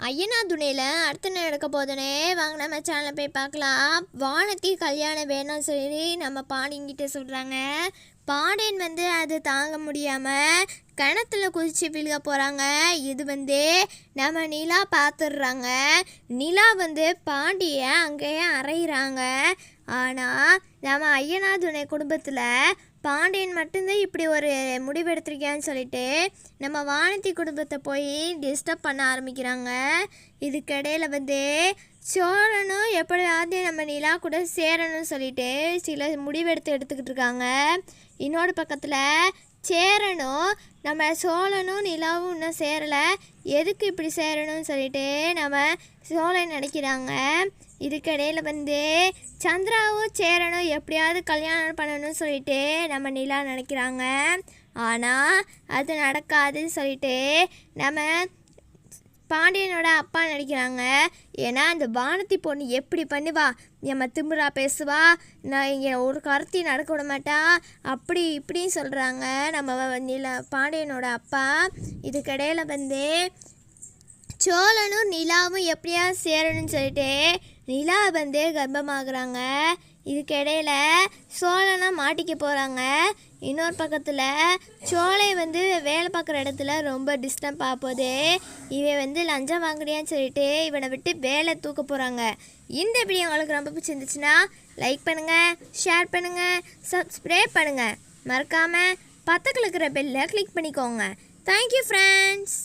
ஐயனா துணையில் அடுத்து என்ன நடக்க போதுனே வாங்க நம்ம சேனலை போய் பார்க்கலாம். வானத்தி கல்யாணம் வேணும்னு சொல்லி நம்ம பாண்டியன்கிட்ட சொல்கிறாங்க. பாண்டியன் அது தாங்க முடியாமல் கிணத்துல குதிச்சு விழுக போகிறாங்க. இது நம்ம நிலா பார்த்துடுறாங்க. நிலா பாண்டிய அங்கேயே அறையிறாங்க. ஆனால் நம்ம ஐயனா துணை குடும்பத்தில் பாண்டியன் மட்டும்தான் இப்படி ஒரு முடிவு எடுத்திருக்கான்னு சொல்லிட்டு நம்ம வானத்தி குடும்பத்தை போய் டிஸ்டர்ப் பண்ண ஆரம்பிக்கிறாங்க. இதுக்கிடையில் சோழனும் எப்படியாவது நம்ம நிலா கூட சேரணும்னு சொல்லிட்டு சில எடுத்துக்கிட்டு இருக்காங்க. இன்னொரு பக்கத்தில் சேரனும் நம்ம சோழனும் நிலாவும் இன்னும் சேரலை, எதுக்கு இப்படி சேரணும்னு சொல்லிட்டு நம்ம சோழன் நினைக்கிறாங்க. இதுக்கிடையில் சந்திராவும் சேரனும் எப்படியாவது கல்யாணம் பண்ணணும்னு சொல்லிட்டு நம்ம நிலா நினைக்கிறாங்க. ஆனால் அது நடக்காதுன்னு சொல்லிட்டு நம்ம பாண்டியனோட அப்பா நினைக்கிறாங்க. ஏன்னா அந்த வானத்தி பொண்ணு எப்படி பண்ணுவா, நம்ம திமிரா பேசுவா, நான் இங்கே ஒரு கருத்தையும் நடக்க விட மாட்டா, அப்படி இப்படின்னு சொல்கிறாங்க நம்ம பாண்டியனோட அப்பா. இதுக்கிடையில் சோழனும் நிலாவும் எப்படியா சேரணும்னு சொல்லிட்டு நிலா கர்ப்பமாகறாங்க. இதுக்கிடையில் சோழனை மாட்டிக்க போகிறாங்க. இன்னொரு பக்கத்தில் சோலை வேலை பார்க்குற இடத்துல ரொம்ப டிஸ்டர்ப் ஆகும்போது இவன் லஞ்சம் வாங்குறியான்னு சொல்லிட்டு இவனை விட்டு வேலை தூக்க போகிறாங்க. இந்த வீடியோ உங்களுக்கு ரொம்ப பிடிச்சிருந்துச்சுன்னா லைக் பண்ணுங்கள், ஷேர் பண்ணுங்கள், சப்ஸ்கிரைப் பண்ணுங்கள். மறக்காமல் பக்கத்தில் இருக்கிற பெல்லை கிளிக் பண்ணிக்கோங்க. Thank you friends.